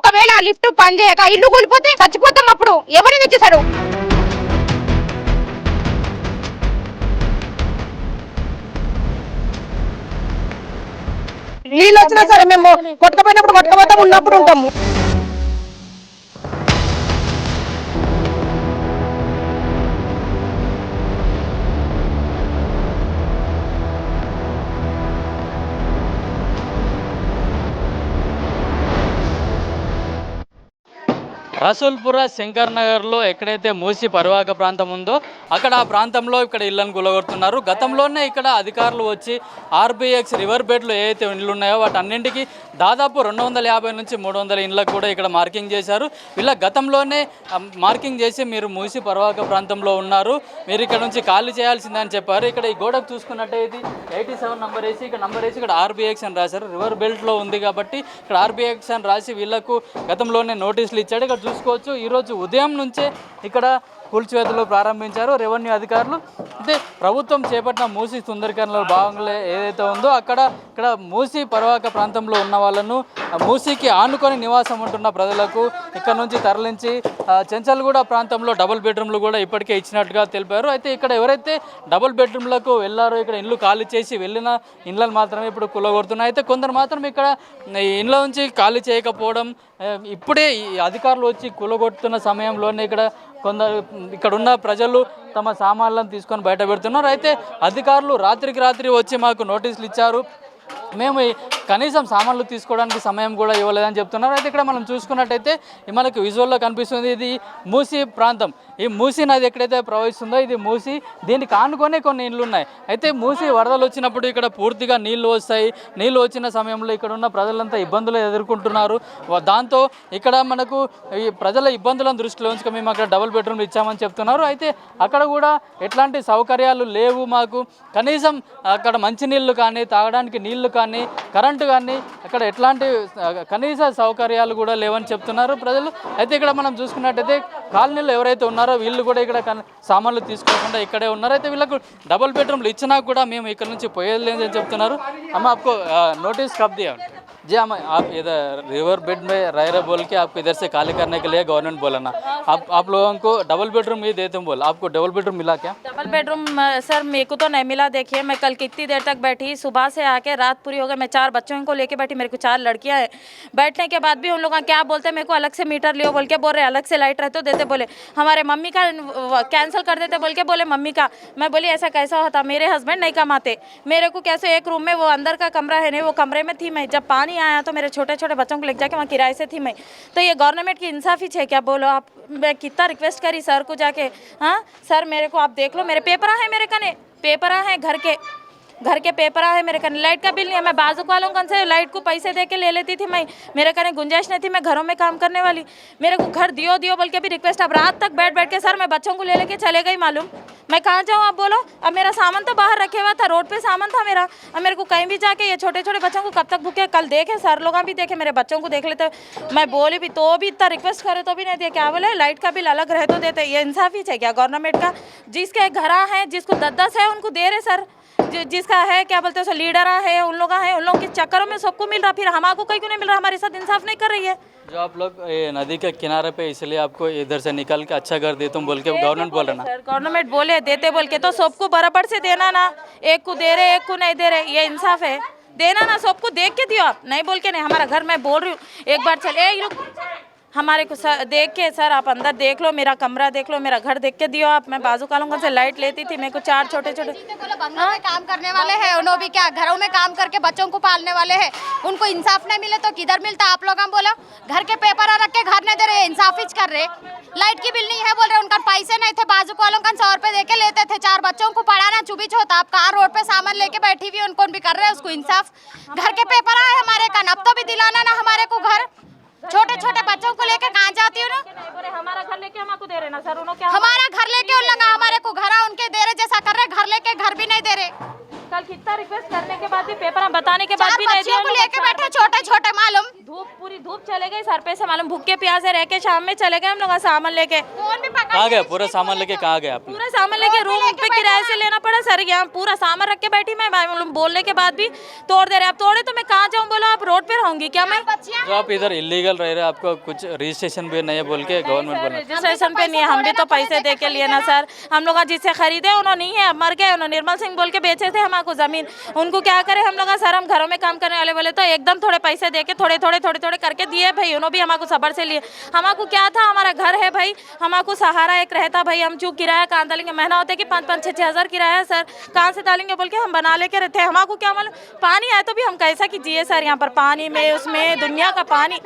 ఒకవేళ లిఫ్ట్ పని చేయక ఇల్లు కూలిపోతే చచ్చిపోతాం. అప్పుడు ఎవరిని తెచ్చేసాడు? నీళ్ళు వచ్చినా సరే మేము కొట్టుకపోయినప్పుడు కొట్టుకపోతాం, ఉన్నప్పుడు ఉంటాము. రసూల్పుర శంకర్ నగర్లో ఎక్కడైతే మూసి పరివాహక ప్రాంతం ఉందో అక్కడ ఆ ప్రాంతంలో ఇక్కడ ఇళ్లను కూలగొడుతున్నారు. గతంలోనే ఇక్కడ అధికారులు వచ్చి ఆర్బీఎక్స్ రివర్ బెడ్లు ఏవైతే ఇళ్ళు ఉన్నాయో వాటి అన్నింటికి దాదాపు 250 నుంచి 300 ఇళ్ళకు కూడా ఇక్కడ మార్కింగ్ చేశారు. వీళ్ళ గతంలోనే మార్కింగ్ చేసి మీరు మూసి పరివాహక ప్రాంతంలో ఉన్నారు, మీరు ఇక్కడ నుంచి ఖాళీ చేయాల్సిందని చెప్పారు. ఇక్కడ ఈ గోడకు చూసుకున్నట్టయితే 87 నంబర్ వేసి ఇక్కడ ఆర్బీఎక్స్ అని రాశారు. రివర్ బెల్ట్లో ఉంది కాబట్టి ఇక్కడ ఆర్బీఎక్స్ అని రాసి వీళ్ళకు గతంలోనే నోటీసులు ఇచ్చాడు. ఇక్కడ చూసుకోవచ్చు ఈరోజు ఉదయం నుంచే ఇక్కడ కూల్చివేతలు ప్రారంభించారు రెవెన్యూ అధికారులు. అయితే ప్రభుత్వం చేపట్టిన మూసి సుందరీకరణలో భాగంగా ఏదైతే ఉందో ఇక్కడ మూసి పరివాహక ప్రాంతంలో ఉన్న వాళ్ళను మూసికి ఆనుకొని నివాసం ఉంటున్న ప్రజలకు ఇక్కడ నుంచి తరలించి చెంచల్గూడ ప్రాంతంలో డబుల్ బెడ్రూమ్లు కూడా ఇప్పటికే ఇచ్చినట్టుగా తెలిపారు. అయితే ఇక్కడ ఎవరైతే డబుల్ బెడ్రూమ్లకు వెళ్ళారో ఇక్కడ ఇల్లు ఖాళీ చేసి వెళ్ళిన ఇళ్ళను మాత్రమే ఇప్పుడు కూలగొడుతున్నాయి. అయితే కొందరు మాత్రం ఇక్కడ ఇళ్ళ నుంచి ఖాళీ చేయకపోవడం, ఇప్పుడే ఈ అధికారులు వచ్చి కూలగొడుతున్న సమయంలోనే ఇక్కడ ఉన్న ప్రజలు తమ సామాన్లను తీసుకొని బయట పెడుతున్నారు. అయితే అధికారులు రాత్రికి రాత్రి వచ్చి మాకు నోటీసులు ఇచ్చారు, మేము కనీసం సామాన్లు తీసుకోవడానికి సమయం కూడా ఇవ్వలేదని చెప్తున్నారు. అయితే ఇక్కడ మనం చూసుకున్నట్టయితే మనకు విజువల్లో కనిపిస్తుంది ఇది మూసి ప్రాంతం. ఈ మూసి నది ఎక్కడైతే ప్రవహిస్తుందో ఇది మూసి, దీనికి ఆనుకొనే కొన్ని ఇళ్ళు ఉన్నాయి. అయితే మూసి వరదలు వచ్చినప్పుడు ఇక్కడ పూర్తిగా నీళ్లు వస్తాయి. నీళ్లు వచ్చిన సమయంలో ఇక్కడ ఉన్న ప్రజలంతా ఇబ్బందులు ఎదుర్కొంటున్నారు. దాంతో ఇక్కడ మనకు ఈ ప్రజల ఇబ్బందులను దృష్టిలో ఉంచుకొని మేము అక్కడ డబుల్ బెడ్రూమ్లు ఇచ్చామని చెప్తున్నారు. అయితే అక్కడ కూడా ఎట్లాంటి సౌకర్యాలు లేవు, మాకు కనీసం అక్కడ మంచినీళ్ళు కానీ తాగడానికి నీళ్లు కానీ కరెంటు కానీ అక్కడ ఎట్లాంటి కనీస సౌకర్యాలు కూడా లేవని చెప్తున్నారు ప్రజలు. అయితే ఇక్కడ మనం చూసుకున్నట్టయితే కాలనీలో ఎవరైతే ఉన్నారో వీళ్ళు కూడా ఇక్కడ సామాన్లు తీసుకోకుండా ఇక్కడే ఉన్నారు. అయితే వీళ్ళకు డబుల్ బెడ్రూమ్లు ఇచ్చినా కూడా మేము ఇక్కడ నుంచి పోయేది చెప్తున్నారు. అమ్మ आपको नोटिस कब दिया? जी हम आप इधर रिवर बेड में रह रहे बोल के आपको इधर से खाली करने के लिए गवर्नमेंट बोला ना, आप लोगों को डबल बेडरूम ही देते हैं बोल, आपको डबल बेडरूम मिला क्या? डबल बेडरूम सर मेरे को तो नहीं मिला। देखिए मैं कल कितनी देर तक बैठी, सुबह से आके रात पूरी हो गई। मैं 4 बच्चों को लेके बैठी, मेरे को 4 लड़कियां हैं। बैठने के बाद भी उन लोग क्या बोलते हैं, मेरे को अलग से मीटर लियो बोल के बोल रहे, अलग से लाइट रहते देते बोले, हमारे मम्मी का कैंसिल कर देते बोल के बोले मम्मी का। मैं बोली ऐसा कैसा होता, मेरे हस्बैंड नहीं कमाते, मेरे को कैसे एक रूम में वो अंदर का कमरा है नहीं, वो कमरे में थी मैं। जब पानी आया तो मेरे छोटे छोटे बच्चों को लेके जाके वहाँ किराए से थी मैं। तो ये गवर्नमेंट की इंसाफी है क्या बोलो आप? मैं कितना रिक्वेस्ट करी सर को जाके, हाँ सर मेरे को आप देख लो, मेरे पेपर है, मेरे कने पेपर है, घर के पेपर है मेरे कने। लाइट का बिल नहीं है, मैं बाजू वालों कन से लाइट को पैसे दे के ले लेती थी मैं, मेरे कने गुंजाइश नहीं थी, मैं घरों में काम करने वाली, मेरे को घर दियो बोल के भी रिक्वेस्ट। अब रात तक बैठ के सर मैं बच्चों को ले लेके चले गई, मालूम मैं कहाँ जाऊँ आप बोलो? अब मेरा सामान तो बाहर रखे हुआ था, रोड पे सामान था मेरा। अब मेरे को कहीं भी जाके ये छोटे छोटे बच्चों को कब तक भूखे, कल देखे सर लोग भी देखे, मेरे बच्चों को देख लेते। मैं बोली भी तो भी इतना रिक्वेस्ट करे तो भी नहीं दिया। क्या बोले लाइट का बिल अलग रहे तो देते, ये इंसाफी है क्या गवर्नमेंट का? जिसके घरा है, जिसको 10-10 है उनको दे रहे सर, जिसका है क्या बोलते हैं लीडर है, उन लोग के चक्करों में सबको मिल रहा, फिर हमको कहीं को नहीं मिल रहा, हमारे साथ इंसाफ नहीं कर रही है। जो आप लोग नदी के किनारे पे इसलिए आपको इधर से निकल के अच्छा कर दे तुम बोल के गवर्नमेंट बोल रहा ना? सर गवर्नमेंट बोले देते बोल के तो सबको बराबर से देना ना, एक को दे रहे एक को नहीं दे रहे, ये इंसाफ है? देना ना, सबको देख के दियो आप, नहीं बोल के नहीं। हमारा घर मैं बोल रही हूँ एक बार चले हमारे को सर देख के सर आप अंदर देख लो, मेरा कमरा देख लो, मेरा घर देख के दियो आप। मैं बाजू कालों से लाइट लेती थी, मेरे को 4 छोटे छोटे बंगलों में काम करने वाले हैं, उन्होंने भी क्या घरों में काम करके बच्चों को पालने वाले हैं, उनको इंसाफ नहीं मिले तो किधर मिलता? आप लोग हम बोलो घर के पेपर रख के घर नहीं दे रहे, इंसाफ ही कर रहे। लाइट की बिल नहीं है बोल रहे, उनका पैसे नहीं थे, बाजू वालों का 100 रुपए दे के लेते थे, 4 बच्चों को पढ़ाना चुबीच होता। आप कार रोड पे सामान लेके बैठी हुई, उनको भी कर रहे हैं उसको इंसाफ। घर के पेपर आए हमारे कान, अब तो भी दिलाना ना हमारे को घर। छोटे छोटे बच्चों को लेके कहाँ जाती हूँ ना? हमारा घर लेके हमको दे रहे ना सर, उन्होंने क्या हमारा घर लेके उन लगा हमारे को घर उनके दे रहे, जैसा कर रहे घर लेके घर भी नहीं दे रहे। कल कितना रिक्वेस्ट करने के बाद भी पेपर बताने के बाद भी नहीं दिया। को लेके बैठे छोटे छोटे, मालूम धूप पूरी धूप चले गए सर पे से मालूम भूखे प्यासे रह के शाम में चले गए हम लोग सामान लेके। फोन भी पकड़ कहाँ गए? पूरा सामान लेके कहाँ गए आपने? पूरा सामान लेके रूम पे किराए से लेना पड़ा सर। यहाँ पूरा सामान रख के बैठी मैं, मालूम बोलने के बाद भी तोड़ दे रहे। अब तोड़े तो मैं कहाँ जाऊँ? बोलो आप रोड पे रहूंगी क्या मैं? तो आप इधर इलीगल रह रहे, आपको कुछ रजिस्ट्रेशन भी नहीं है बोल के गवर्नमेंट बोला। रजिस्ट्रेशन पे नहीं है, हम भी तो पैसे दे के लिए ना सर। हम लोग जिससे खरीदे उन्होंने नहीं है, मर गए। उन्होंने निर्मल सिंह बोल के बेचे थे हमको जमीन, उनको क्या करे हम लोग? सर हम घरों में काम करने वाले बोले तो एकदम थोड़े पैसे दे के थोड़े थोड़े थोड़े थोड़े करके दिए भाई। उन्होंने भी हमको सबर से लिए। हमको क्या था, हमारा घर है भाई, हमको सहारा एक रहता भाई। हम जो किराया कहाँ डालेंगे? महीना होता है कि 5-5, 6 हज़ार किराया है सर, कहाँ से डालेंगे बोल के हम बना लेके रहते हैं। हमको क्या मालूम पानी आए तो भी हम कैसा कि जिए सर। यहाँ पर पानी में उसमें दुनिया का पानी,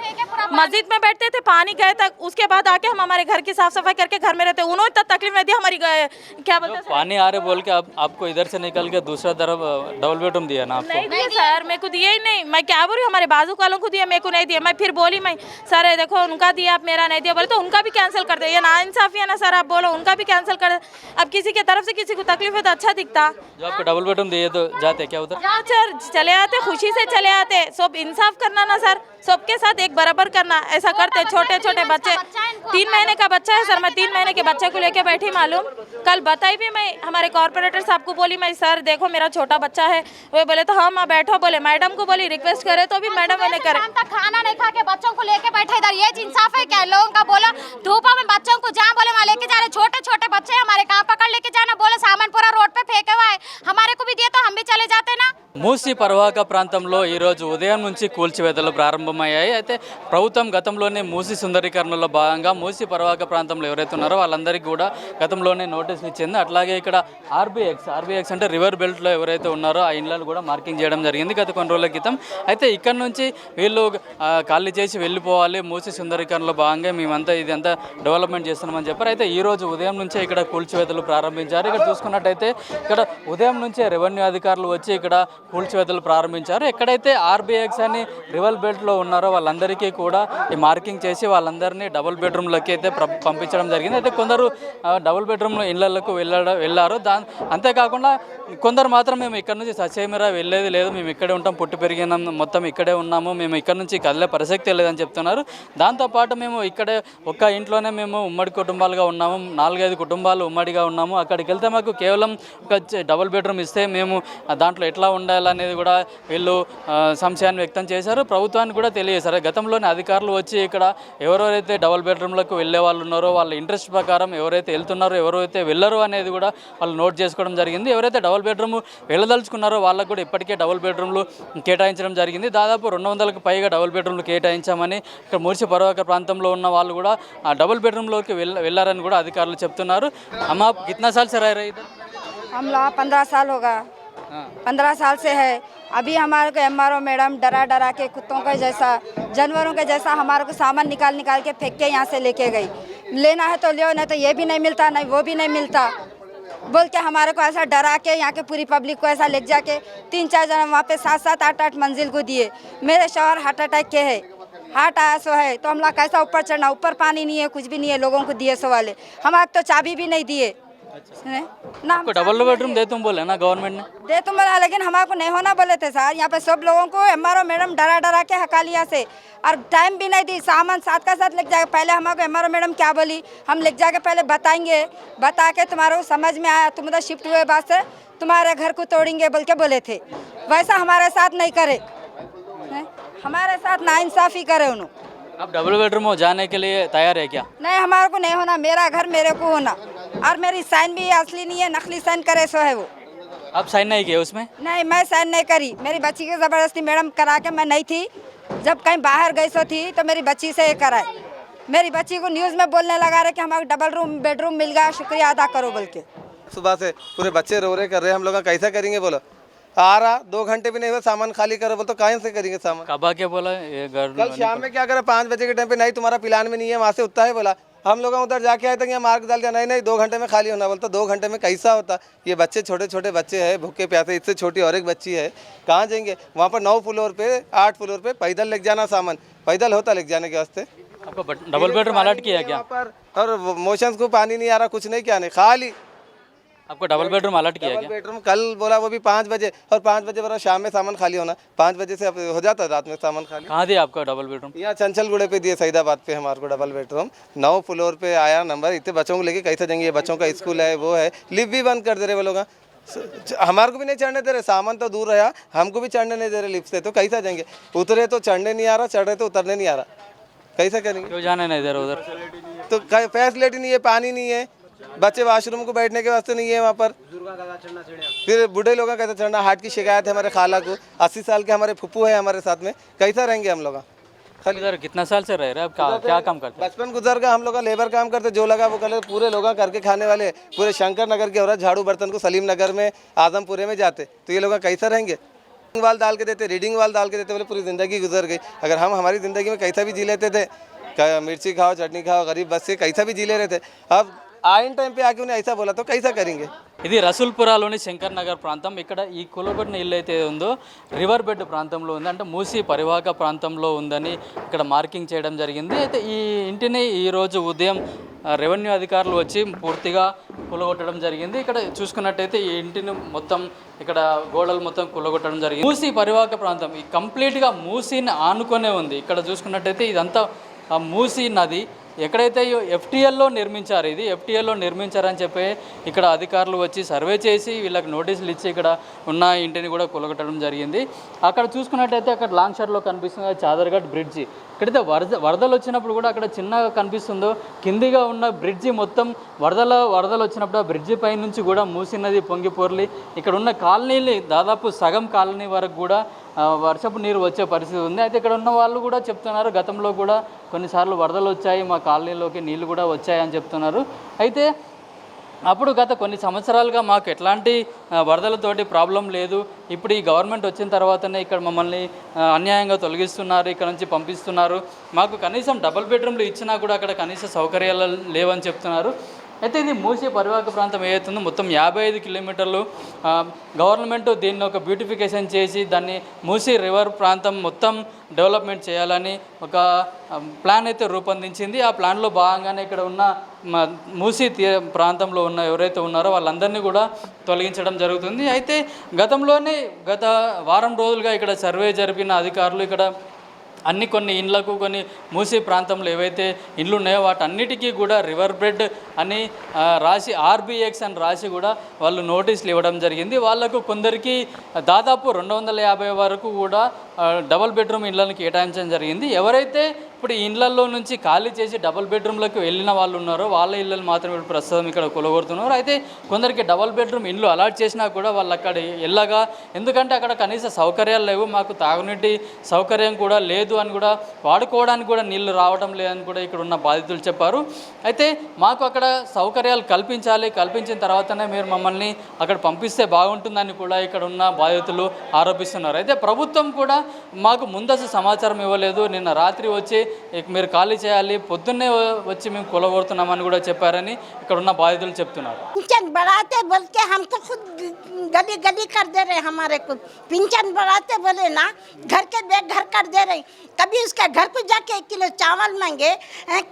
मस्जिद में बैठते थे पानी गए तक, उसके बाद आके हम हमारे घर की साफ सफाई करके घर में रहते। उन्होंने इतना तकलीफ नहीं दी हमारी क्या बोलते हैं पानी आ रहे बोल के आपको इधर से निकल के दूसरा तरफ डबल बेडरूम दिया ना आपको? नहीं दिए सर, मेरे को दिए ही नहीं। मैं क्या बोल रही हूँ, हमारे बाजू वालों को दिया, मेरे को नहीं दिया। मैं फिर बोली मैं सर देखो उनका दिया आप मेरा नहीं दिया, बोले तो उनका भी कैंसिल कर दे। ये ना इंसाफी है ना सर, आप बोलो उनका भी कैंसिल कर दे। अब किसी की तरफ से किसी को तकलीफ है तो अच्छा दिखता। जो आपको डबल बेडरूम दिए तो जाते क्या उधर? हाँ सर चले आते, खुशी से चले आते। सब इंसाफ करना ना सर, सबके साथ एक बराबर करना, ऐसा करते। छोटे छोटे बच्चे, 3 महीने का बच्चा है सर, मैं 3 महीने के बच्चे को लेके बैठी मालूम। कल बताई भी मैं हमारे कॉर्पोरेटर साहब को बोली मैं सर देखो मेरा छोटा बच्चा है। वो बोले तो हाँ माँ बैठो, बोले मैडम को बोली रिक्वेस्ट करे तो भी मैडम ने करे। शाम तक खाना नहीं खा के बच्चों को लेके बैठे इधर, ये इंसाफ है क्या? लोगों का बोला धूप में बच्चों को जहाँ बोले वहाँ लेके जा रहे। छोटे छोटे बच्चे हमारे, कहाँ पकड़ लेके जाना? बोले सामान पूरा रोड पे फेंके हुआ है, हमारे को भी दिए तो हम भी चले जाते ना। మూసి పర్వాక ప్రాంతంలో ఈరోజు ఉదయం నుంచి కూల్చివేతలు ప్రారంభమయ్యాయి. అయితే ప్రభుత్వం గతంలోనే మూసి సుందరీకరణలో భాగంగా మూసి పర్వాక ప్రాంతంలో ఎవరైతే ఉన్నారో వాళ్ళందరికీ కూడా గతంలోనే నోటీసులు ఇచ్చింది. అట్లాగే ఇక్కడ ఆర్బీఎక్స్ అంటే రివర్ బెల్ట్లో ఎవరైతే ఉన్నారో ఆ ఇండ్లను కూడా మార్కింగ్ చేయడం జరిగింది గత కొన్ని రోజుల క్రితం. అయితే ఇక్కడ నుంచి వీళ్ళు ఖాళీ చేసి వెళ్ళిపోవాలి, మూసి సుందరీకరణలో భాగంగా మేమంతా ఇదంతా డెవలప్మెంట్ చేస్తున్నామని చెప్పారు. అయితే ఈ రోజు ఉదయం నుంచే ఇక్కడ కూల్చివేతలు ప్రారంభించారు. ఇక్కడ చూసుకున్నట్టయితే ఇక్కడ ఉదయం నుంచే రెవెన్యూ అధికారులు వచ్చి ఇక్కడ కూల్చివేతలు ప్రారంభించారు. ఎక్కడైతే ఆర్బీఎక్స్ అని రివర్ బెల్ట్లో ఉన్నారో వాళ్ళందరికీ కూడా ఈ మార్కింగ్ చేసి వాళ్ళందరినీ డబుల్ బెడ్రూమ్లకి అయితే పంపించడం జరిగింది. అయితే కొందరు డబుల్ బెడ్రూమ్ ఇళ్లకు వెళ్ళారు. అంతేకాకుండా కొందరు మాత్రం మేము ఇక్కడ నుంచి సచేమిరా వెళ్ళేది లేదు, మేము ఇక్కడే ఉంటాం, పుట్టి పెరిగినాం, మొత్తం ఇక్కడే ఉన్నాము, మేము ఇక్కడ నుంచి కదిలే ప్రసక్తే లేదని చెప్తున్నారు. దాంతోపాటు మేము ఇక్కడే ఒక్క ఇంట్లోనే మేము ఉమ్మడి కుటుంబాలుగా ఉన్నాము, 4-5 కుటుంబాలు ఉమ్మడిగా ఉన్నాము. అక్కడికి వెళ్తే మాకు కేవలం ఒక డబుల్ బెడ్రూమ్ ఇస్తే మేము దాంట్లో ఎట్లా ఉండాలనేది కూడా వీళ్ళు సంశయాన్ని వ్యక్తం చేశారు. ప్రభుత్వానికి కూడా తెలియజేశారు. గతంలోనే అధికారులు వచ్చి ఇక్కడ ఎవరెవరైతే డబుల్ బెడ్రూమ్లకు వెళ్ళే వాళ్ళు ఉన్నారో వాళ్ళ ఇంట్రెస్ట్ ప్రకారం ఎవరైతే వెళ్తున్నారో ఎవరైతే వెళ్ళరు అనేది కూడా వాళ్ళు నోట్ చేసుకోవడం జరిగింది. ఎవరైతే డబుల్ బెడ్రూమ్ వెళ్ళదలుచుకున్నారో వాళ్ళకు కూడా ఇప్పటికే డబుల్ బెడ్రూమ్లు కేటాయించడం జరిగింది. దాదాపు 200కు పైగా డబుల్ బెడ్రూమ్లు కేటాయించామని ఇక్కడ మూసి పర్వాక ప్రాంతంలో ఉన్న వాళ్ళు కూడా ఆ డబుల్ బెడ్రూమ్లోకి వెళ్ళారని కూడా అధికారులు చెప్తున్నారు. అమ్మ कितना साल से रह रहे इधर? हम लोग 15 साल होगा, 15 साल से है। अभी हमारे को एमआरओ मैडम डरा डरा के कुत्तों के जैसा, जानवरों के जैसा हमारे को सामान निकाल के फेंक के यहाँ से लेके गई। लेना है तो लियो, नहीं तो ये भी नहीं मिलता, नहीं वो भी नहीं मिलता बोल के हमारे को ऐसा डरा के यहाँ के पूरी पब्लिक को ऐसा ले जाके 3-4 जन वहाँ पे 7-7, 8-8 मंजिल को दिए। मेरे शौहर हार्ट अटैक के है, हार्ट आया सो है, तो हम लोग कैसा ऊपर चढ़ना? ऊपर पानी नहीं है, कुछ भी नहीं है, लोगों को दिए सो वाले। हमारे तो चाबी भी नहीं दिए ना। आपको डबल बेडरूम दे तुम बोले ना गवर्नमेंट ने? दे तुम बोला, लेकिन हमारे को नहीं होना बोले थे सर। यहाँ पे सब लोगों को एमआरओ मैडम डरा डरा के हका लिया से, और टाइम भी नहीं दी। सामान साथ का साथ लेके जाएगा। पहले हमारे एमआरओ मैडम क्या बोली, हम लेके जाके पहले बताएंगे, बता के तुम्हारे को समझ में आया तुम उधर शिफ्ट हुए बाद से तुम्हारे घर को तोड़ेंगे बोल के बोले थे। वैसा हमारे साथ नहीं करे, हमारे साथ नाइंसाफ़ी करे उन्होंने। आप डबल बेडरूम हो जाने के लिए तैयार है क्या? नहीं, हमारे को नहीं होना, मेरा घर मेरे को होना। और मेरी साइन भी असली नहीं है, नकली साइन करे सो है वो। आप साइन नहीं किए उसमें? नहीं, मैं साइन नहीं करी। मेरी बच्ची की ज़बरदस्ती मैडम करा के, मैं नहीं थी, जब कहीं बाहर गई सो थी तो मेरी बच्ची से ये कराए। मेरी बच्ची को न्यूज़ में बोलने लगा रहे कि हमारे डबल बेडरूम मिल गया, शुक्रिया अदा करो बोल के। सुबह से पूरे बच्चे रो रहे कर रहे, हम लोग कैसा करेंगे बोलो? आ रहा 2 घंटे भी नहीं हुए, सामान खाली करो बोल तो कहाँ से करेंगे सामान? कब आके बोला ये घर? कल शाम में क्या करे, 5 बजे के टाइम पे, नहीं तुम्हारा प्लान में नहीं है, वहाँ से उतना है बोला। हम लोग उधर जाके आए थे यहाँ मार्क डाल दिया, नहीं 2 घंटे में खाली होना बोलता। 2 घंटे में कैसा होता? ये बच्चे छोटे छोटे बच्चे हैं, भूखे प्यासे, इससे छोटी और एक बच्ची है, कहाँ जाएंगे? वहाँ पर 9 फ्लोर पे 8 फ्लोर पे पैदल लेके जाना सामान, पैदल होता लेके जाने के वास्ते। आपको डबल बेडरूम अलर्ट किया क्या? और मोशंस को पानी नहीं आ रहा, कुछ नहीं, क्या नहीं, खाली आपको डबल बेडरूम अलर्ट किया डबल क्या? बेडरूम कल बोला, वो भी 5 बजे, और 5 बजे बोला शाम में सामान खाली होना, 5 बजे से अब हो जाता रात में सामान खाली। कहाँ दिया आपका डबल बेडरूम? यहाँ चंचलगुड़े पे दिए, सईदाबाद पे हमारे को डबल बेडरूम, 9 फ्लोर पे आया नंबर। इतने बच्चों को लेके कैसे जाएंगे, ये बच्चों का स्कूल है, वो है, लिफ्ट भी बंद कर दे रहे वो लोग। हमारे को भी नहीं चढ़ने दे रहे, सामान तो दूर रहा, हमको भी चढ़ने नहीं दे रहे लिफ्ट से, तो कैसा जाएंगे? उतरे तो चढ़ने नहीं आ रहा, चढ़ रहे तो उतरने नहीं आ रहा, कैसा करेंगे? क्यों जाने नहीं दे रहे उधर? तो फैसिलिटी नहीं है, पानी नहीं है, बच्चे वॉशरूम को बैठने के वास्ते नहीं है वहाँ पर, फिर बूढ़े लोगों का कैसे चढ़ना? हार्ट की शिकायत है हमारे खाला को, 80 साल के हमारे फुप्पू है हमारे साथ में, कैसा रहेंगे हम लोग? इधर कितना साल से रह रहे हैं आप? क्या काम करते हैं? बचपन गुजर गया, हम लोग का लेबर काम करते, जो लगा वो कर, पूरे लोग करके खाने वाले, पूरे शंकर नगर के औरत झाड़ू बर्तन को सलीम नगर में, आजमपुरे में जाते, तो ये लोग कैसा रहेंगे? वाल डाल के देते, रीडिंग वाल डाल के देते, बोले पूरी ज़िंदगी गुजर गई। अगर हम हमारी ज़िंदगी में कैसा भी जी लेते थे, मिर्ची खाओ चटनी खाओ, गरीब बस से कैसा भी जी ले रहे थे, अब आइन टाइम पे आके उन्हें ऐसा बोला तो कैसा करेंगे? ఇది రసూల్పురాలోని శంకర్ నగర్ ప్రాంతం. ఇక్కడ ఈ కూలగొట్టిన ఇల్లు అయితే ఉందో రివర్ బెడ్ ప్రాంతంలో ఉంది, అంటే మూసీ పరివాహక ప్రాంతంలో ఉందని ఇక్కడ మార్కింగ్ చేయడం జరిగింది. అయితే ఈ ఇంటిని ఈరోజు ఉదయం రెవెన్యూ అధికారులు వచ్చి పూర్తిగా కూలగొట్టడం జరిగింది. ఇక్కడ చూసుకున్నట్టయితే ఈ ఇంటిని మొత్తం ఇక్కడ గోడలు మొత్తం కూలగొట్టడం జరిగింది. మూసీ పరివాహక ప్రాంతం ఈ కంప్లీట్గా మూసీని ఆనుకొనే ఉంది. ఇక్కడ చూసుకున్నట్టయితే ఇదంతా మూసీ నది ఎక్కడైతే ఎఫ్టీఎల్లో నిర్మించారు, ఇది ఎఫ్టీఎల్లో నిర్మించారని చెప్పి ఇక్కడ అధికారులు వచ్చి సర్వే చేసి వీళ్ళకి నోటీసులు ఇచ్చి ఇక్కడ ఉన్న ఇంటిని కూడా కూలగొట్టడం జరిగింది. అక్కడ చూసుకున్నట్టయితే అక్కడ లాంగ్ షాట్లో కనిపిస్తుంది చాదర్ఘట్ బ్రిడ్జి. ఇక్కడైతే వరదలు వచ్చినప్పుడు కూడా అక్కడ చిన్నగా కనిపిస్తుందో కిందిగా ఉన్న బ్రిడ్జి మొత్తం వరదలు వచ్చినప్పుడు ఆ బ్రిడ్జి పై నుంచి కూడా మూసీ నది పొంగి పొర్లి ఇక్కడ ఉన్న కాలనీని దాదాపు సగం కాలనీ వరకు కూడా వర్షపు నీరు వచ్చే పరిస్థితి ఉంది. అయితే ఇక్కడ ఉన్న వాళ్ళు కూడా చెప్తున్నారు, గతంలో కూడా కొన్నిసార్లు వరదలు వచ్చాయి, మా కాలనీలోకి నీళ్లు కూడా వచ్చాయని చెప్తున్నారు. అయితే అప్పుడు గత కొన్ని సంవత్సరాలుగా మాకు ఎట్లాంటి వరదలతోటి ప్రాబ్లం లేదు, ఇప్పుడు ఈ గవర్నమెంట్ వచ్చిన తర్వాతనే ఇక్కడ మమ్మల్ని అన్యాయంగా తొలగిస్తున్నారు, ఇక్కడ నుంచి పంపిస్తున్నారు, మాకు కనీసం డబుల్ బెడ్రూమ్లు ఇచ్చినా కూడా అక్కడ కనీస సౌకర్యాలు లేవని చెప్తున్నారు. అయితే ఇది మూసీ పరివాహక ప్రాంతం ఏదైతుందో మొత్తం 55 కిలోమీటర్లు గవర్నమెంట్ దీన్ని ఒక బ్యూటిఫికేషన్ చేసి దాన్ని మూసీ రివర్ ప్రాంతం మొత్తం డెవలప్మెంట్ చేయాలని ఒక ప్లాన్ అయితే రూపొందించింది. ఆ ప్లాన్లో భాగంగానే ఇక్కడ ఉన్న మూసీ ప్రాంతంలో ఉన్న ఎవరైతే ఉన్నారో వాళ్ళందరినీ కూడా తొలగించడం జరుగుతుంది. అయితే గత వారం రోజులుగా ఇక్కడ సర్వే జరిపిన అధికారులు ఇక్కడ కొన్ని ఇండ్లకు కొన్ని మూసీ ప్రాంతంలో ఏవైతే ఇండ్లు ఉన్నాయో వాటన్నిటికీ కూడా రివర్ బెడ్ అని రాసి RBX అని రాసి కూడా వాళ్ళు నోటీసులు ఇవ్వడం జరిగింది. వాళ్ళకు కొందరికి దాదాపు 250 వరకు కూడా డబుల్ బెడ్రూమ్ ఇళ్లను కేటాయించడం జరిగింది. ఎవరైతే ఇప్పుడు ఈ ఇళ్లలో నుంచి ఖాళీ చేసి డబుల్ బెడ్రూమ్లకు వెళ్ళిన వాళ్ళు ఉన్నారో వాళ్ళ ఇళ్ళను మాత్రం ఇప్పుడు ప్రస్తుతం ఇక్కడ కొలగొడుతున్నారు. అయితే కొందరికి డబుల్ బెడ్రూమ్ ఇల్లు అలాట్ చేసినా కూడా వాళ్ళు అక్కడ వెళ్ళగా, ఎందుకంటే అక్కడ కనీస సౌకర్యాలు లేవు, మాకు తాగునీటి సౌకర్యం కూడా లేదు అని కూడా, వాడుకోవడానికి కూడా నీళ్లు రావడం లేదని కూడా ఇక్కడ ఉన్న బాధితులు చెప్పారు. అయితే మాకు అక్కడ సౌకర్యాలు కల్పించిన తర్వాతనే మీరు మమ్మల్ని అక్కడ పంపిస్తే బాగుంటుందని కూడా ఇక్కడ ఉన్న బాధితులు ఆరోపిస్తున్నారు. అయితే ప్రభుత్వం కూడా మాకు ముందస్తు సమాచారం ఇవ్వలేదు, నిన్న రాత్రి వచ్చి మీరు ఖాళీ చేయాలి, పొద్దున్నే వచ్చి మేము కొలగొడుతున్నామని కూడా చెప్పారని ఇక్కడ ఉన్న బాధితులు చెప్తున్నారు. पिंचन बढ़ाते बोल के हमको खुद गली गली कर दे रहे, हमारे को पिंचन बढ़ाते बोले ना, घर के बेघर कर दे रहे। कभी उसका घर को जाके 1 किलो चावल मांगे,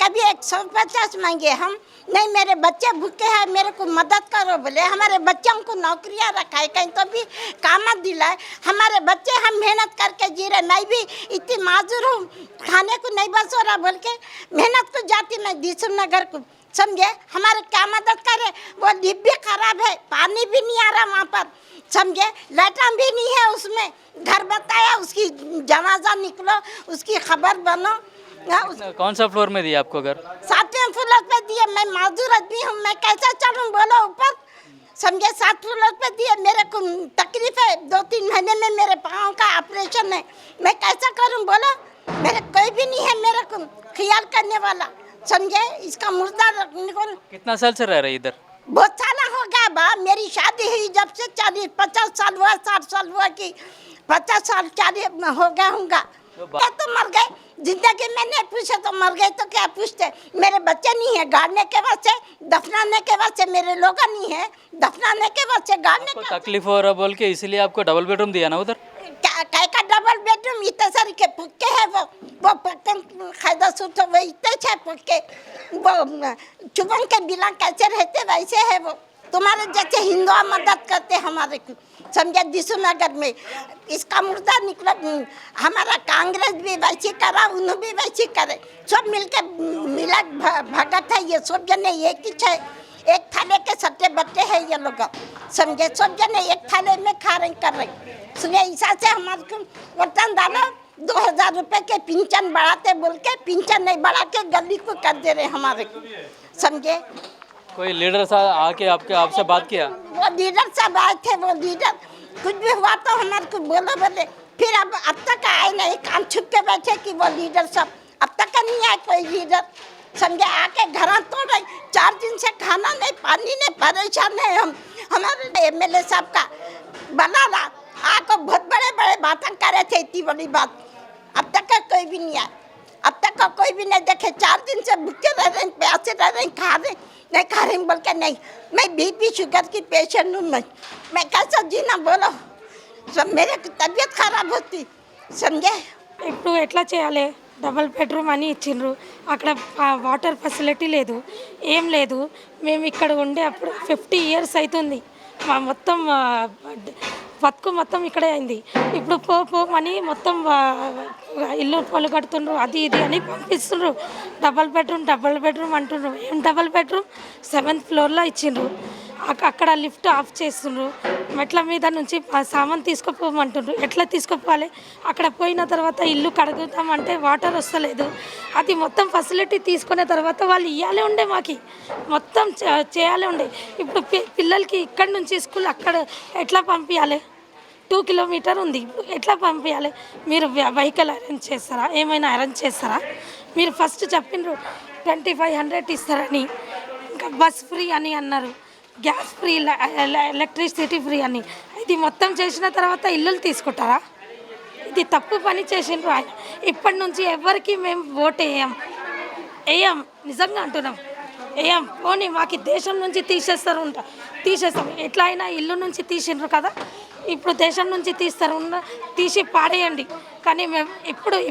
कभी 150 मांगे। हम नहीं, मेरे बच्चे भूखे हैं, मेरे को मदद करो बोले। हमारे बच्चों को नौकरियां रखा है, कहीं तो भी काम दिलाए। हमारे बच्चे हम मेहनत करके जी रहे, मैं भी इतनी माजूर हूँ, खाने को नहीं बस हो रहा बोल के मेहनत को जाती मैं दिसुम नगर को, समझे। हमारे क्या मदद करे? वो लिफ्ट भी खराब है, पानी भी नहीं आ रहा वहाँ पर, समझे। लैट्रिन भी नहीं है उसमें। घर बताया, उसकी जनाजा निकलो, उसकी खबर बनो। कौन सा फ्लोर में दिया आपको घर? 7वें फ्लोर पे दिए। मैं माजूर आदमी हूँ, मैं कैसा चढ़ूँ बोलो ऊपर, समझे। 7 फ्लोर पे दिए। मेरे को तकलीफ है, 2-3 महीने में मेरे पाँव का ऑपरेशन है, मैं कैसा करूँ बोलो। मेरे कोई भी नहीं है मेरे को ख्याल करने वाला, समझे। इसका मुर्दा रखने को। कितना साल से रह रहे इधर? बहुत साल हो गया बा, मेरी शादी हुई जब से 40-50 साल हुआ, 60 साल हुआ कि 50 साल 40 हो गया होगा। क्या तो मर गए, जिंदगी में नहीं पूछे तो मर गए तो क्या पूछते। मेरे बच्चे नहीं है, गाड़ने के वास्ते दफनाने के वास्ते मेरे लोग नहीं है, दफनाने के वास्ते गाड़ने के। तकलीफ हो रहा बोल के इसलिए आपको डबल बेडरूम दिया ना उधर? क्या का डबल बेडरूम इतने सारे के पक्के है, वो पक्के खायदा सूट वो इतने छे पक्के, वो चुबन के बिना कैसे रहते वैसे है वो। तुम्हारे जैसे हिंदू मदद करते हमारे को, समझे। दिशु नगर में इसका मुर्दा निकला, हमारा कांग्रेस भी वैसे करा, उन्होंने भी वैसे करे, सब मिलके मिला भगत है। ये सब जने एक ही है, एक थाले के सट्टे बट्टे हैं ये लोग, समझे। सब जने एक थाले में खा रहे कर रहे, सुनिए। ऐसा से हमारे को वतन डालो, 2000 रुपए के पिंचन बढ़ाते बोल के पिंचन नहीं बढ़ा के गली को कर दे रहे हमारे को, समझे। कोई लीडर साहब आके आपसे बात किया? वो लीडर सब आए थे, वो लीडर कुछ भी हुआ तो हमारे को बोले, फिर अब तक आए नहीं, कान छुप के बैठे कि वो लीडर सब अब तक नहीं आए कोई लीडर, समझे। आके घर तोड़ रहे, 4 दिन से खाना नहीं पानी नहीं, परेशान है हम। हमारे MLA साहब का बनाना आको बहुत बड़े बड़े बातें करे थे, इतनी बड़ी बात अब तक का कोई भी नहीं आया, अब तक का कोई भी नहीं देखे। 4 दिन से भूखे रह रहे, प्यासे रह रहे, खा रहे नहीं, खा रहे बोल के नहीं। मैं BP शुगर की पेशेंट हूँ, मैं कैसा जीना बोलो, सब मेरे की तबीयत खराब होती, समझे। ఇప్పుడు ఎట్లా చేయాలి? డబల్ బెడ్రూమ్ అని ఇచ్చిండ్రు, అక్కడ వాటర్ ఫెసిలిటీ లేదు, ఏం లేదు. మేము ఇక్కడ ఉండే అప్పుడు 50 ఇయర్స్ అవుతుంది, మా మొత్తం బతుకు మొత్తం ఇక్కడే అయింది. ఇప్పుడు పోమని మొత్తం ఇల్లు పొలు కడుతుండ్రు, అది ఇది అని పంపిస్తుండ్రు. డబల్ బెడ్రూమ్ అంటుండ్రు. ఏం డబల్ బెడ్రూమ్? 7th ఫ్లోర్లో ఇచ్చిండ్రు. అక్కడ లిఫ్ట్ ఆఫ్ చేస్తుండ్రు, మెట్ల మీద నుంచి సామాన్ తీసుకుపోమంటుండ్రు. ఎట్లా తీసుకుపోవాలి? అక్కడ పోయిన తర్వాత ఇల్లు కడుగుతామంటే వాటర్ వస్తలేదు. అది మొత్తం ఫెసిలిటీ తీసుకున్న తర్వాత వాళ్ళు ఇవ్వాలి ఉండే, మాకు మొత్తం చేయాలి ఉండే. ఇప్పుడు పిల్లలకి ఇక్కడ నుంచి స్కూల్ అక్కడ ఎట్లా పంపించాలి? 2 కిలోమీటర్ ఉంది, ఎట్లా పంపించాలి? మీరు వెహికల్ అరేంజ్ చేస్తారా? ఏమైనా అరేంజ్ చేస్తారా? మీరు ఫస్ట్ చెప్పిండ్రు 2500 ఇస్తారని, ఇంకా బస్ ఫ్రీ అని అన్నారు, గ్యాస్ ఫ్రీ, ఎలక్ట్రిసిటీ ఫ్రీ అని. ఇది మొత్తం చేసిన తర్వాత ఇల్లులు తీసుకుంటారా? ఇది తప్పు పని చేసిండ్రు ఆయన. ఇప్పటి నుంచి ఎవరికి మేము ఓటు వేయం, నిజంగా అంటున్నాం, వేయం. పోనీ మాకు దేశం నుంచి తీసేస్తాం. ఎట్లా అయినా ఇల్లు నుంచి తీసిండ్రు కదా, ఇప్పుడు దేశం నుంచి తీసి పాడేయండి. కానీ మేము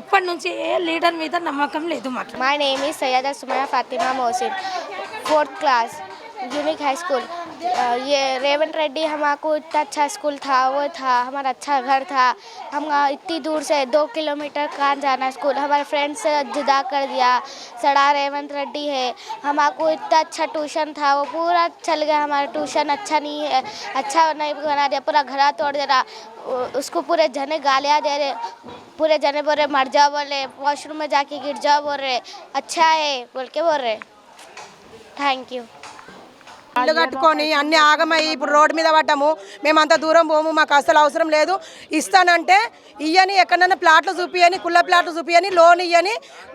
ఇప్పటి నుంచి ఏ లీడర్ మీద నమ్మకం లేదు మాకు. My name is Sayyada Sumaya Fatima Mohsin, 4th class, unique high school. ये रेवंत रेड्डी हमको इतना अच्छा स्कूल था, वो था, हमारा अच्छा घर था। हम इतनी दूर से 2 किलोमीटर कहाँ जाना स्कूल, हमारे फ्रेंड से जुदा कर दिया। सड़ा रेवंत रेड्डी है, हमको इतना अच्छा ट्यूशन था, वो पूरा चल गया। हमारा ट्यूशन अच्छा नहीं है, अच्छा नहीं बना दिया, पूरा घर तोड़ दे रहा। उसको पूरे जने गालियाँ दे रहे, पूरे जने बोल रहे मर जाओ, बोल रहे वॉशरूम में जाके गिर जाओ, बोल रहे अच्छा है बोल के बोल रहे। Thank you. ఇల్లు కట్టుకొని అన్ని ఆగమయ్యి ఇప్పుడు రోడ్డు మీద పడ్డాము. మేము అంత దూరం పోము, మాకు అసలు అవసరం లేదు. ఇస్తానంటే ఇయ్యని, ఎక్కడన్నా ప్లాట్లు చూపియని, కుళ్ళ ప్లాట్లు చూపియని, లోన్ ఇయ్యని,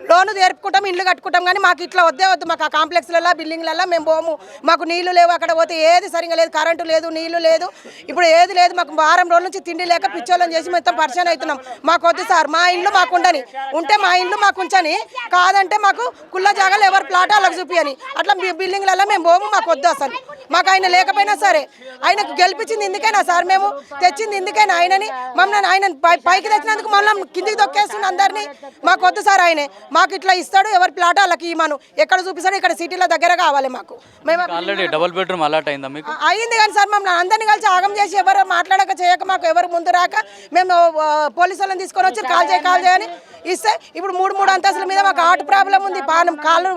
లోను తెరుపుకుంటాం, ఇల్లు కట్టుకుంటాం. కానీ మాకు ఇట్లా వద్దే వద్దు. మాకు ఆ కాంప్లెక్స్లలో బిల్డింగ్లలో మేము పోము. మాకు నీళ్లు లేవు, అక్కడ పోతే ఏది సరిగా లేదు, కరెంటు లేదు, నీళ్లు లేదు, ఇప్పుడు ఏది లేదు. మాకు వారం రోజుల నుంచి తిండి లేక పిచ్చోళ్ళని చేసి మొత్తం పరిచయం అవుతున్నాం. మాకు వద్దు సార్, మా ఇల్లు మాకు ఉండని, ఉంటే మా ఇల్లు మాకు ఉంచని, కాదంటే మాకు కుళ్ళ జాగాలు ఎవరు ప్లాట్ వాళ్ళకి చూపియని, అట్లా బిల్డింగ్లలో మేము పోము. మాకు వద్దు అసలు. మాకు ఆయన లేకపోయినా సరే, ఆయనకు గెలిపించింది ఎందుకైనా సార్, మేము తెచ్చింది ఎందుకైనా ఆయనని, మమ్మల్ని ఆయన పైకి తెచ్చినందుకు మమ్మల్ని కిందికి తొక్కేస్తుంది అందరినీ. మాకు వద్దు సార్ ఆయనే. మాకు ఇట్లా ఇస్తాడు, ఎవరి ప్లాట్ వాళ్ళకి ఇవ్వను, ఎక్కడ చూపిస్తాడు, ఇక్కడ సిటీలో దగ్గర కావాలి మాకు. మేము ఆల్రెడీ డబుల్ బెడ్రూమ్ అలాట్ అయిందా మీకు? అయింది కానీ సార్ మమ్మల్ని అందరినీ కలిసి ఆగం చేసి ఎవరు మాట్లాడక చేయక మాకు ఎవరు ముందు రాక మేము పోలీసు వాళ్ళని తీసుకొని వచ్చి కాల్ చేయని ఇస్తే ఇప్పుడు 3 అంతస్తుల మీద మాకు హార్ట్ ప్రాబ్లం ఉంది. పానం కాళ్ళు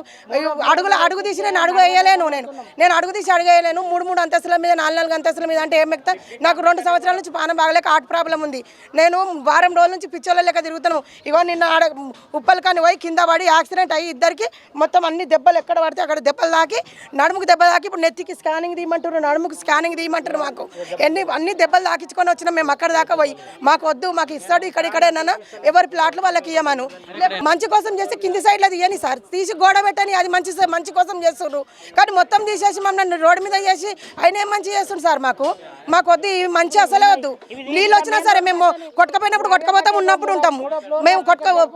అడుగు తీసి నేను అడుగు వేయలేను, నేను అడుగు తీసి అడగలేను. 3 అంతస్తుల మీద 4 అంతస్తుల మీద అంటే ఏం ఎక్కుతా? నాకు 2 సంవత్సరాల నుంచి పానం బాగలేక హార్ట్ ప్రాబ్లం ఉంది. నేను వారం రోజుల నుంచి పిచ్చోళ్ళ లెక్క తిరుగుతాను. ఇగో నిన్న ఉప్పల్ కానీ పోయి కింద పడి యాక్సిడెంట్ అయ్యి ఇద్దరికి మొత్తం అన్ని దెబ్బలు ఎక్కడ పడితే అక్కడ దెబ్బలు తాకి, నడుముకు దెబ్బ తాకి, ఇప్పుడు నెత్తికి స్కానింగ్ తీయమంటారు, నడుముకు స్కానింగ్ తీయమంటారు. మాకు అన్ని దెబ్బలు తాకించుకొని వచ్చినాం మేము అక్కడ దాకా పోయి. మాకు వద్దు, మాకు ఇస్తాడు ఇక్కడేనా ఎవరి ప్లాట్లు వాళ్ళకి ఇవ్వమను. మంచి కోసం చేస్తే కింది సైడ్లో తీయని సార్, తీసి గోడ పెట్టని, అది మంచి కోసం చేస్తున్నారు. కానీ మొత్తం తీసేసి మమ్మల్ని రోడ్డు మీద చేసి ఆయన ఏం మంచి చేస్తుంది సార్. మాకు వద్దు, ఈ మంచి అసలే వద్దు. నీళ్ళు వచ్చినా సరే మేము కొట్టుకపోయినప్పుడు కొట్టుకపోతాం, ఉన్నప్పుడు ఉంటాము. మేము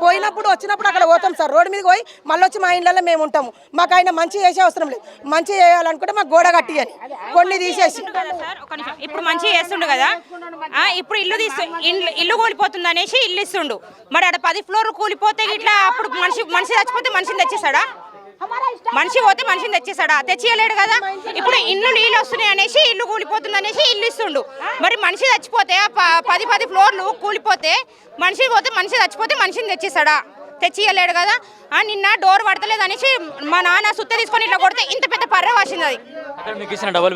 పోయినప్పుడు వచ్చినప్పుడు అక్కడ పోతాం సార్. రోడ్డు మీద పోయి మళ్ళీ వచ్చి మా ఇండ్లలో మేము ఉంటాము. మాకు ఆయన మంచి చేసే అవసరం లేదు. మంచి చేయాలనుకుంటే మాకు గోడ కట్టియని, కొన్ని తీసేసి. ఇప్పుడు మంచి చేస్తుండు కదా, ఇప్పుడు ఇల్లు కూలిపోతుంది అనేసి ఇల్లు ఇస్తుండు. మరి అక్కడ 10 ఫ్లోర్ కూలిపోతే ఇట్లా అప్పుడు మనిషి చచ్చిపోతే మనిషిని తెచ్చేస్తాడా? మనిషి పోతే మనిషిని తెచ్చేస్తాడా? తెచ్చియలేడు కదా. ఇప్పుడు ఇల్లు నీళ్ళు వస్తున్నాయి అనేసి ఇల్లు కూలిపోతుంది అనేసి ఇల్లు ఇస్తుండు. మరి మనిషి చచ్చిపోతే 10 ఫ్లోర్లు కూలిపోతే మనిషి పోతే మనిషి చచ్చిపోతే మనిషిని తెచ్చిస్తాడా? తెచ్చియలేడు కదా. నిన్న డోర్ పడతలేదు అనేసి మా నాన్న సుత్త తీసుకొని ఇట్లా కొడితే ఇంత పెద్ద పర్ర వాసింది. అది అక్కడ మీకు ఇచ్చిన డబుల్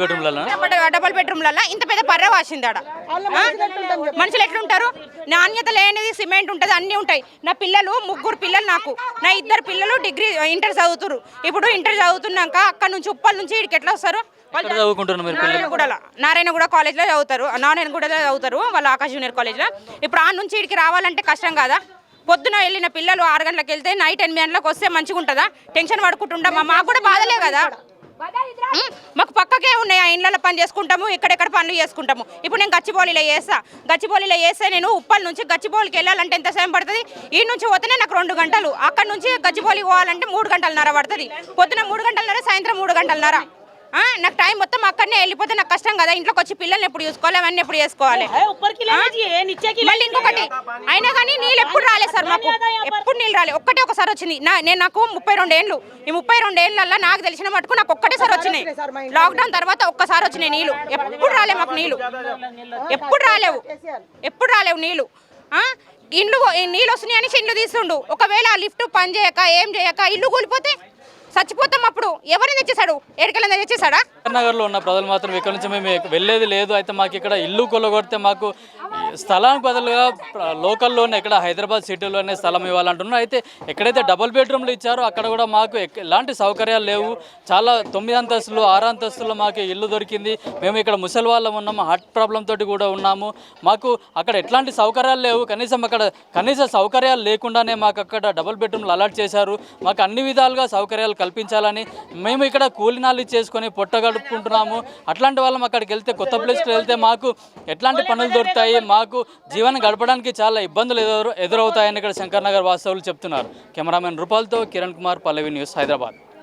బెడ్రూమ్లలో ఇంత పెద్ద పర్ర వాసింది. ఆడ మనుషులు ఎట్లుంటారు? నాణ్యత లేనిది సిమెంట్ ఉంటుంది, అన్నీ ఉంటాయి. నా పిల్లలు 3 పిల్లలు, నాకు నా 2 పిల్లలు డిగ్రీ ఇంటర్ చదువుతురు. ఇప్పుడు ఇంటర్ చదువుతున్నాక అక్కడ నుంచి ఉప్పల్ నుంచి ఇక్కడికి ఎట్లా వస్తారు? నారాయణగూడ కాలేజ్లో చదువుతారు. నారాయణగూడలో చదువుతారు వాళ్ళ ఆకాశ్ జూనియర్ కాలేజ్లో. ఇప్పుడు ఆ నుంచి ఇక్కడికి రావాలంటే కష్టం కదా. పొద్దున వెళ్ళిన పిల్లలు 6 గంటలకు వెళ్తే నైట్ 8 గంటలకు వస్తే మంచిగా ఉంటుందా? టెన్షన్ పడుకుంటుండమా? మాకు కూడా బాధలే కదా. మాకు పక్కకే ఉన్నాయి, ఆ ఇండ్లలో పని చేసుకుంటాము, ఇక్కడెక్కడ పనులు చేసుకుంటాము. ఇప్పుడు నేను గచ్చిబౌలిలో చేస్తే నేను ఉప్పల్ నుంచి గచ్చిబౌలికి వెళ్ళాలంటే ఎంత సమయం పడుతుంది? ఈ నుంచి పోతేనే నాకు 2 గంటలు, అక్కడ నుంచి గచ్చిబౌలికి పోవాలంటే 3 గంటలన్నర పడుతుంది. పొద్దున 3 గంటలన్నర, సాయంత్రం 3 గంటలన్నర. నాకు టైం మొత్తం అక్కడనే వెళ్ళిపోతే నాకు కష్టం కదా. ఇంట్లోకి వచ్చి పిల్లల్ని ఎప్పుడు చూసుకోవాలి, అవన్నీ ఎప్పుడు చేసుకోవాలి? మళ్ళీ ఇంకొకటి అయినా కానీ నీళ్ళు ఎప్పుడు రాలేదు సార్, మాకు ఎప్పుడు నీళ్ళు రాలేదు. ఒకసారి వచ్చింది. నాకు 32 ఏళ్ళు. ఈ 32 ఏళ్ళల్లో నాకు తెలిసిన మటుకు నాకు ఒక్కటేసారి వచ్చినాయి. లాక్డౌన్ తర్వాత ఒక్కసారి వచ్చినాయి నీళ్ళు. ఎప్పుడు రాలేవు మాకు నీళ్ళు, ఎప్పుడు రాలేవు నీళ్ళు. నీళ్ళు వస్తున్నాయి అనేసి ఇల్లు తీస్తుండు. ఒకవేళ లిఫ్ట్ పని చేయక ఏం చేయక ఇల్లు కూలిపోతే చచ్చిపోతాం. అప్పుడు ఎవరిని తెచ్చేసాడు? ఎక్కడికెళ్ళి తెచ్చేసాడా? నగర్లో ఉన్న ప్రజలు మాత్రం ఇక్కడ నుంచి మేము వెళ్ళేది లేదు. అయితే మాకు ఇక్కడ ఇల్లు కొలగొడితే మాకు స్థలానికి బదులుగా లోకల్లోనే ఇక్కడ హైదరాబాద్ సిటీలోనే స్థలం ఇవ్వాలంటున్నారు. అయితే ఎక్కడైతే డబుల్ బెడ్రూమ్లు ఇచ్చారో అక్కడ కూడా మాకు ఎలాంటి సౌకర్యాలు లేవు. చాలా 9 అంతస్తులు 6 అంతస్తుల్లో మాకు ఇల్లు దొరికింది. మేము ఇక్కడ ముసలి వాళ్ళం ఉన్నాము, హార్ట్ ప్రాబ్లం తోటి కూడా ఉన్నాము. మాకు అక్కడ ఎట్లాంటి సౌకర్యాలు లేవు. కనీస సౌకర్యాలు లేకుండానే మాకు అక్కడ డబుల్ బెడ్రూమ్లు అలాట్ చేశారు. మాకు అన్ని విధాలుగా సౌకర్యాలు కల్పించాలని మేము ఇక్కడ కూలినాలు చేసుకొని పొట్ట గడుపుకుంటున్నాము. అట్లాంటి వాళ్ళం అక్కడికి వెళ్తే, కొత్త ప్లేస్కి వెళ్తే మాకు ఎట్లాంటి పనులు దొరుకుతాయి, మాకు జీవనం గడపడానికి చాలా ఇబ్బందులు ఎదురవుతాయని ఇక్కడ శంకర్ నగర్ వాస్తవులు చెప్తున్నారు. కెమెరామెన్ రూపాల్తో కిరణ్ కుమార్, పల్లవి న్యూస్, హైదరాబాద్.